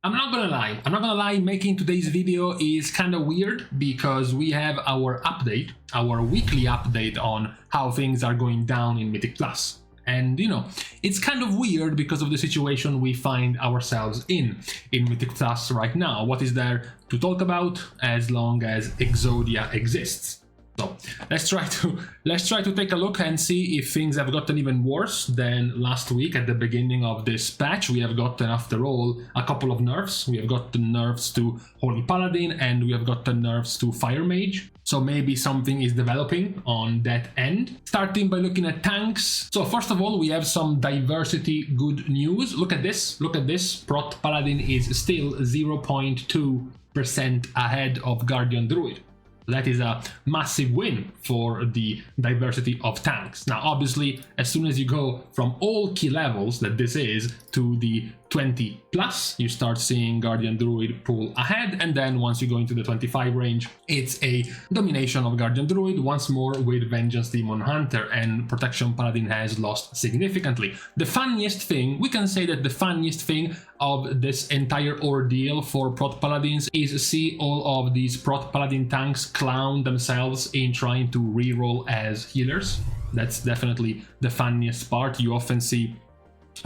I'm not gonna lie, making today's video is kind of weird because we have our update, our weekly update on how things are going down in Mythic Plus. And you know, it's kind of weird because of the situation we find ourselves in Mythic Plus right now. What is there to talk about as long as Exodia exists? So let's try to take a look and see if things have gotten even worse than last week at the beginning of this patch. We have gotten, after all, a couple of nerfs. We have gotten nerfs to Holy Paladin and we have gotten nerfs to Fire Mage. So maybe something is developing on that end. Starting by looking at tanks. So first of all, we have some diversity good news. Look at this. Prot Paladin is still 0.2% ahead of Guardian Druid. That is a massive win for the diversity of tanks. Now, obviously, as soon as you go from all key levels that this is to the 20 plus, you start seeing Guardian Druid pull ahead, and then once you go into the 25 range, it's a domination of Guardian Druid once more with Vengeance Demon Hunter, and Protection Paladin has lost significantly. The funniest thing, we can say that the funniest thing of this entire ordeal for Prot Paladins is see all of these Prot Paladin tanks clown themselves in trying to reroll as healers. That's definitely the funniest part. You often see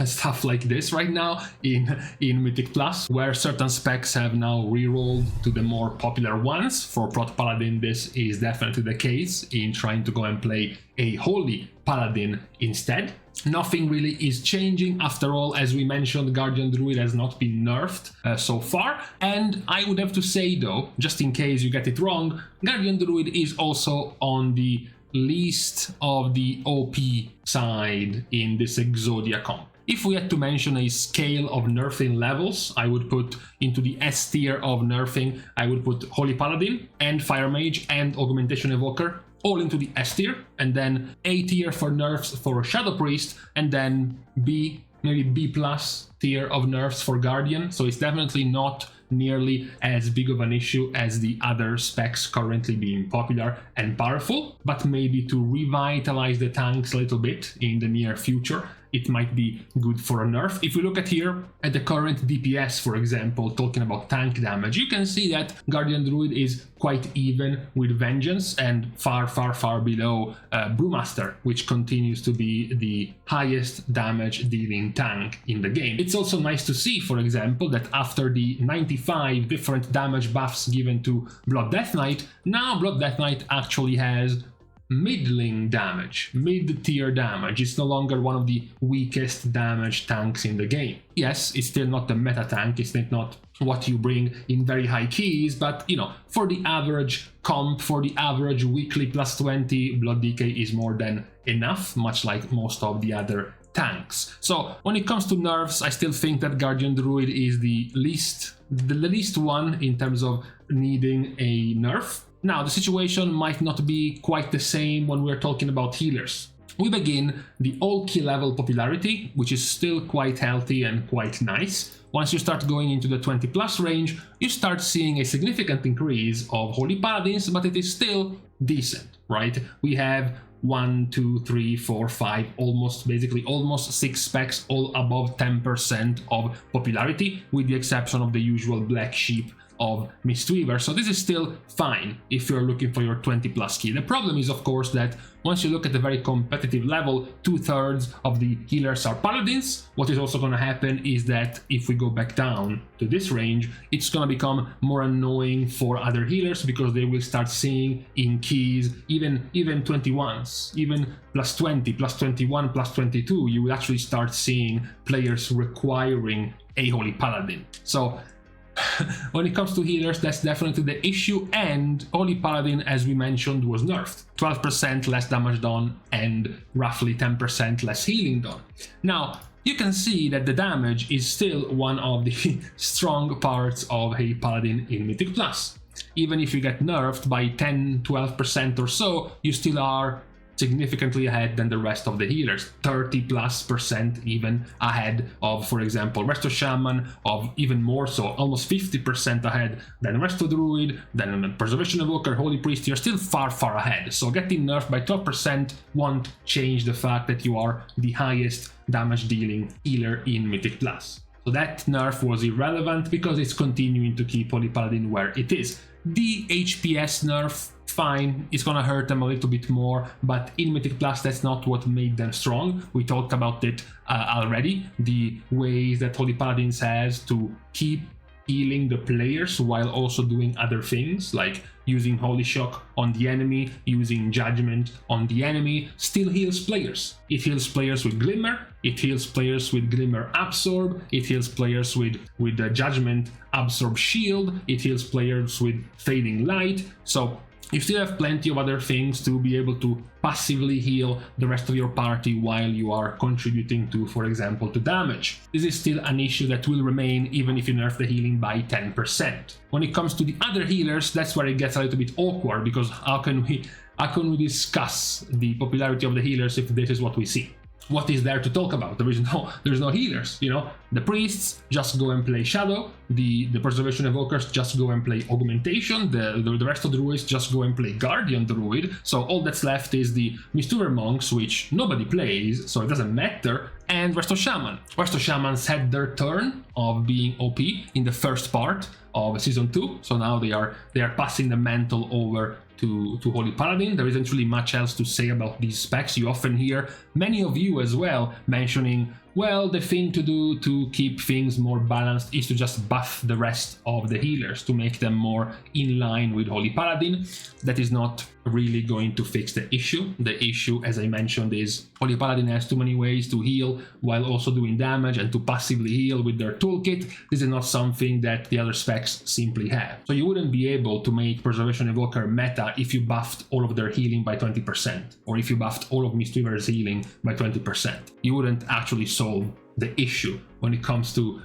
stuff like this right now in Mythic Plus, where certain specs have now rerolled to the more popular ones. For Prot Paladin, this is definitely the case in trying to go and play a Holy Paladin instead. Nothing really is changing. After all, as we mentioned, Guardian Druid has not been nerfed so far. And I would have to say though, just in case you get it wrong, Guardian Druid is also on the least of the OP side in this Exodia comp. If we had to mention a scale of nerfing levels, I would put into the S tier of nerfing, I would put Holy Paladin and Fire Mage and Augmentation Evoker all into the S tier, and then A tier for nerfs for Shadow Priest, and then B, maybe B plus tier of nerfs for Guardian. So it's definitely not nearly as big of an issue as the other specs currently being popular and powerful, but maybe to revitalize the tanks a little bit in the near future, it might be good for a nerf. If we look at here at the current DPS, for example, talking about tank damage, you can see that Guardian Druid is quite even with Vengeance and far below Brewmaster, which continues to be the highest damage dealing tank in the game. It's also nice to see, for example, that after the 95 different damage buffs given to Blood Death Knight, now Blood Death Knight actually has middling damage, mid-tier damage. It's no longer one of the weakest damage tanks in the game. Yes, it's still not the meta tank, it's not what you bring in very high keys, but you know, for the average comp, for the average weekly plus 20, Blood DK is more than enough, much like most of the other tanks. So when it comes to nerfs, I still think that Guardian Druid is the least one in terms of needing a nerf. Now, the situation might not be quite the same when we're talking about healers. We begin the all key level popularity, which is still quite healthy and quite nice. Once you start going into the 20 plus range, you start seeing a significant increase of Holy Paladins, but it is still decent, right? We have 1, 2, 3, 4, 5, almost 6 specs, all above 10% of popularity, with the exception of the usual black sheep of Mistweaver. So this is still fine if you're looking for your 20 plus key. The problem is, of course, that once you look at the very competitive level, 2/3 of the healers are paladins. What is also going to happen is that if we go back down to this range, it's going to become more annoying for other healers because they will start seeing in keys even 21s, even plus 20, plus 21, plus 22. You will actually start seeing players requiring a Holy Paladin. So when it comes to healers, that's definitely the issue, and Holy Paladin, as we mentioned, was nerfed. 12% less damage done and roughly 10% less healing done. Now, you can see that the damage is still one of the strong parts of a Paladin in Mythic Plus. Even if you get nerfed by 10-12% or so, you still are significantly ahead than the rest of the healers, 30+% even ahead of, for example, Resto Shaman, of even more so, almost 50% ahead than Resto Druid, than Preservation Evoker, Holy Priest. You're still far ahead. So getting nerfed by 12% won't change the fact that you are the highest damage dealing healer in Mythic Plus. So that nerf was irrelevant because it's continuing to keep Holy Paladin where it is. The HPS nerf, fine, it's gonna hurt them a little bit more, but in Mythic Plus that's not what made them strong. We talked about it already, the ways that Holy Paladin has to keep healing the players while also doing other things, like using Holy Shock on the enemy, using Judgment on the enemy, still heals players. It heals players with Glimmer, it heals players with Glimmer Absorb, it heals players with the Judgment Absorb Shield, it heals players with Fading Light, so you still have plenty of other things to be able to passively heal the rest of your party while you are contributing to, for example, to damage. This is still an issue that will remain even if you nerf the healing by 10%. When it comes to the other healers, that's where it gets a little bit awkward, because how can we discuss the popularity of the healers if this is what we see? What is there to talk about? There's no healers, you know? The priests just go and play Shadow, the Preservation Evokers just go and play Augmentation, the rest of the druids just go and play Guardian Druid, so all that's left is the Mistweaver Monks, which nobody plays, so it doesn't matter, and Resto Shaman. Resto Shamans had their turn of being OP in the first part of Season 2, so now they are passing the mantle over to Holy Paladin. There isn't really much else to say about these specs. You often hear many of you as well mentioning, well, the thing to do to keep things more balanced is to just buff the rest of the healers to make them more in line with Holy Paladin. That is not really going to fix the issue. The issue, as I mentioned, is Holy Paladin has too many ways to heal while also doing damage and to passively heal with their toolkit. This is not something that the other specs simply have. So you wouldn't be able to make Preservation Evoker meta if you buffed all of their healing by 20%, or if you buffed all of Mistweaver's healing by 20%. You wouldn't actually solve the issue when it comes to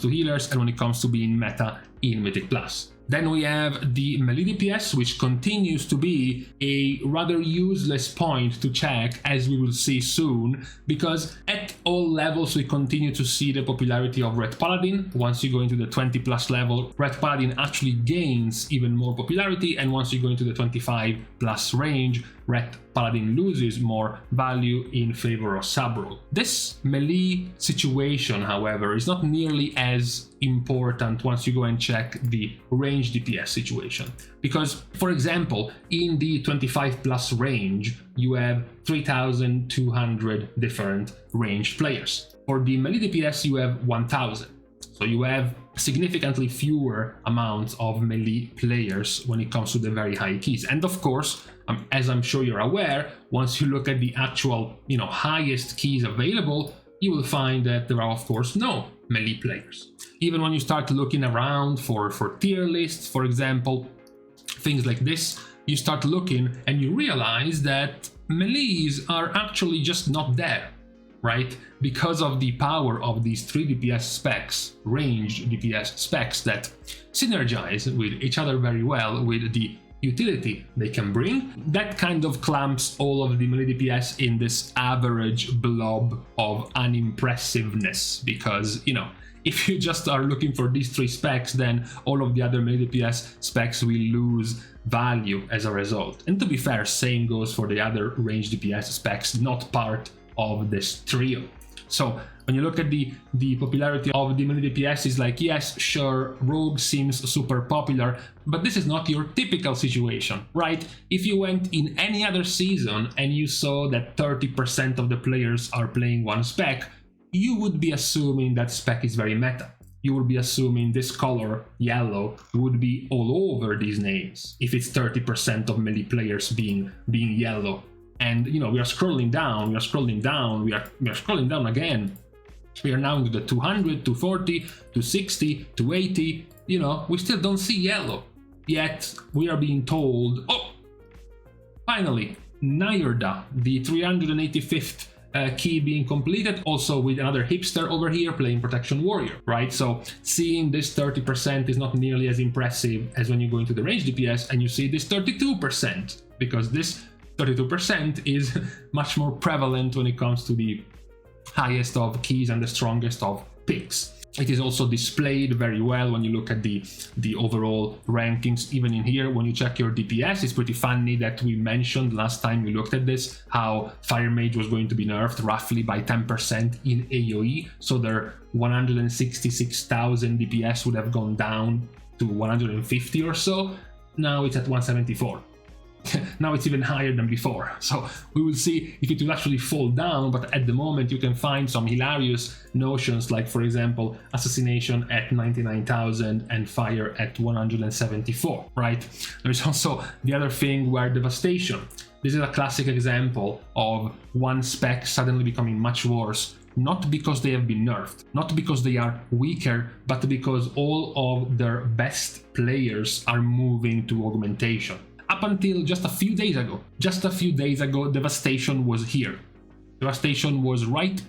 healers and when it comes to being meta in Mythic Plus. Then we have the melee DPS, which continues to be a rather useless point to check, as we will see soon, because at all levels we continue to see the popularity of Red Paladin. Once you go into the 20 plus level, Red Paladin actually gains even more popularity, and once you go into the 25 plus range, Red Paladin loses more value in favor of sub-role. This melee situation, however, is not nearly as important once you go and check the range DPS situation. Because, for example, in the 25 plus range, you have 3,200 different ranged players. For the melee DPS, you have 1,000. So you have significantly fewer amounts of melee players when it comes to the very high keys. And of course, as I'm sure you're aware, once you look at the actual, highest keys available, you will find that there are, of course, no melee players. Even when you start looking around for tier lists, for example, things like this, you start looking and you realize that melees are actually just not there, right? Because of the power of these 3 DPS specs, ranged DPS specs that synergize with each other very well with the utility they can bring. That kind of clamps all of the melee DPS in this average blob of unimpressiveness, because, if you just are looking for these 3 specs, then all of the other melee DPS specs will lose value as a result. And to be fair, same goes for the other range DPS specs not part of this trio. So when you look at the popularity of the melee DPS, is like, yes, sure, Rogue seems super popular, but this is not your typical situation, right? If you went in any other season and you saw that 30% of the players are playing one spec, you would be assuming that spec is very meta. You would be assuming this color, yellow, would be all over these names if it's 30% of melee players being yellow. And we are scrolling down, we are scrolling down again. We are now into the 200, 240, 260, 280. We still don't see yellow. Yet we are being told, oh, finally, Nayurda, the 385th key being completed, also with another hipster over here playing Protection Warrior, right? So seeing this 30% is not nearly as impressive as when you go into the range DPS and you see this 32%, because this 32% is much more prevalent when it comes to the highest of keys and the strongest of picks. It is also displayed very well when you look at the overall rankings. Even in here, when you check your DPS, it's pretty funny that we mentioned last time we looked at this, how Fire Mage was going to be nerfed roughly by 10% in AoE, so their 166,000 DPS would have gone down to 150 or so. Now it's at 174. Now it's even higher than before, so we will see if it will actually fall down. But at the moment you can find some hilarious notions, like for example assassination at 99,000 and fire at 174, right? There's also the other thing where devastation. This is a classic example of one spec suddenly becoming much worse, not because they have been nerfed, not because they are weaker, but because all of their best players are moving to augmentation. Up until just a few days ago, devastation was here. Devastation was right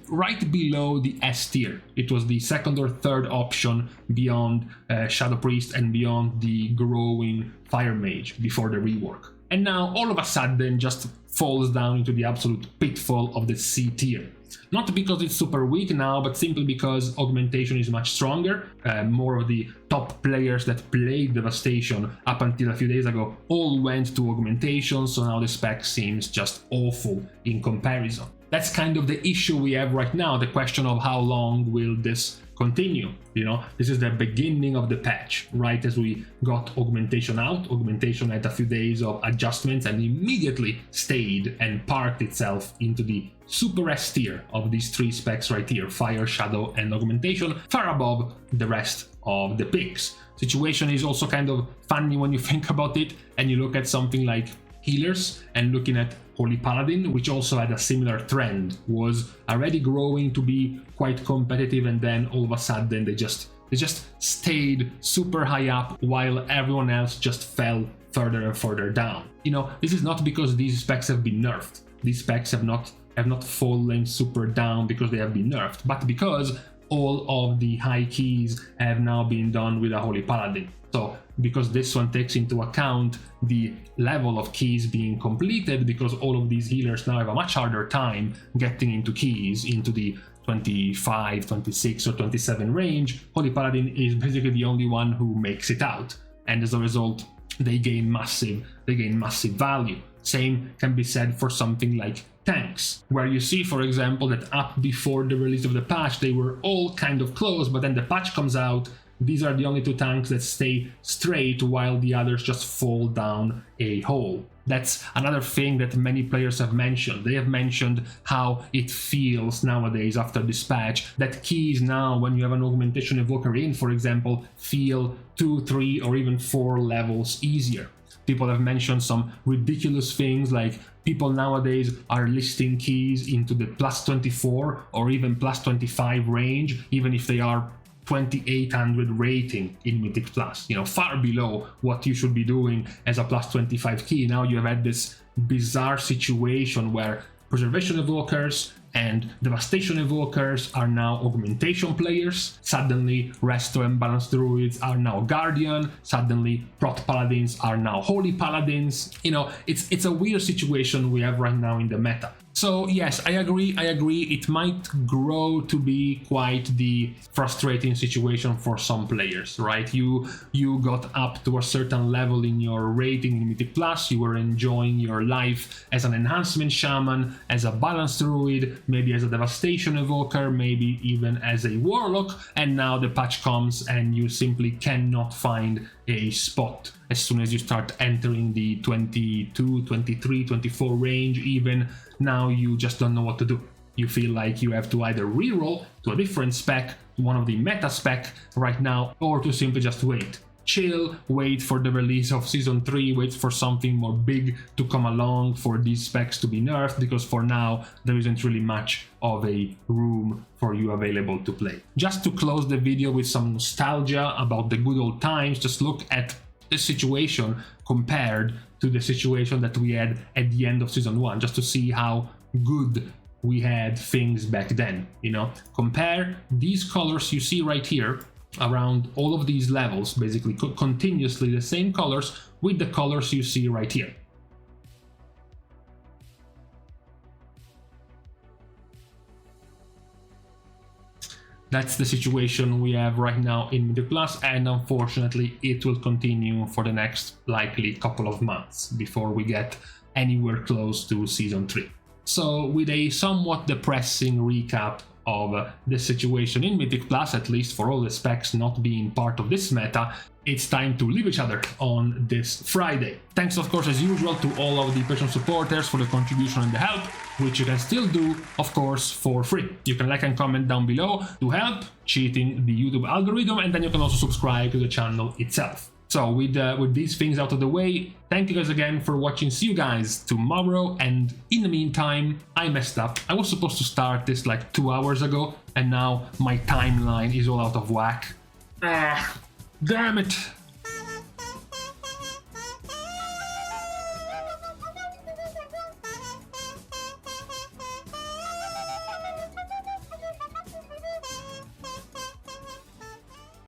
below the S tier. It was the second or third option beyond Shadow Priest and beyond the growing Fire Mage before the rework. And now all of a sudden just falls down into the absolute pitfall of the C tier. Not because it's super weak now, but simply because augmentation is much stronger. More of the top players that played devastation up until a few days ago all went to augmentation, so now the spec seems just awful in comparison. That's kind of the issue we have right now, the question of how long will this continue. You know, this is the beginning of the patch, right as we got augmentation out. Augmentation had a few days of adjustments and immediately stayed and parked itself into the super S tier of these three specs right here, Fire, Shadow and Augmentation, far above the rest of the picks. Situation is also kind of funny when you think about it and you look at something like healers and looking at Holy Paladin, which also had a similar trend, was already growing to be quite competitive, and then all of a sudden they just stayed super high up while everyone else just fell further and further down. You know, this is not because these specs have been nerfed. These specs have not fallen super down because they have been nerfed, but because all of the high keys have now been done with a Holy Paladin. So because this one takes into account the level of keys being completed, because all of these healers now have a much harder time getting into keys into the 25, 26 or 27 range, Holy Paladin is basically the only one who makes it out, and as a result they gain massive value. Same can be said for something like tanks, where you see, for example, that up before the release of the patch they were all kind of close, but then the patch comes out, these are the only two tanks that stay straight while the others just fall down a hole. That's another thing that many players have mentioned. They have mentioned how it feels nowadays after this patch, that keys now, when you have an augmentation evoker in, for example, feel 2, 3 or even 4 levels easier. People have mentioned some ridiculous things, like people nowadays are listing keys into the plus 24 or even plus 25 range, even if they are 2800 rating in Mythic Plus, you know, far below what you should be doing as a plus 25 key. Now you have had this bizarre situation where Preservation Evokers and Devastation Evokers are now augmentation players. Suddenly Resto and Balanced Druids are now Guardian. Suddenly Prot Paladins are now Holy Paladins. You know, it's a weird situation we have right now in the meta. So yes, I agree, it might grow to be quite the frustrating situation for some players, right? You got up to a certain level in your rating in Mythic Plus, you were enjoying your life as an enhancement shaman, as a balanced druid, maybe as a devastation evoker, maybe even as a warlock, and now the patch comes and you simply cannot find a spot. As soon as you start entering the 22, 23, 24 range even, now you just don't know what to do. You feel like you have to either reroll to a different spec, to one of the meta spec right now, or to simply just wait. Chill, wait for the release of Season 3, wait for something more big to come along for these specs to be nerfed, because for now there isn't really much of a room for you available to play. Just to close the video with some nostalgia about the good old times, just look at this situation compared to the situation that we had at the end of Season 1, just to see how good we had things back then. You know, compare these colors you see right here around all of these levels, basically continuously the same colors, with the colors you see right here. That's the situation we have right now in Mythic Plus, and unfortunately it will continue for the next likely couple of months before we get anywhere close to Season 3. So with a somewhat depressing recap of the situation in Mythic Plus, at least for all the specs not being part of this meta, it's time to leave each other on this Friday. Thanks of course as usual to all of the Patreon supporters for the contribution and the help, which you can still do of course for free. You can like and comment down below to help cheating the YouTube algorithm, and then you can also subscribe to the channel itself. So with these things out of the way, thank you guys again for watching. See you guys tomorrow, and in the meantime, I messed up. I was supposed to start this like 2 hours ago, and now my timeline is all out of whack. Damn it!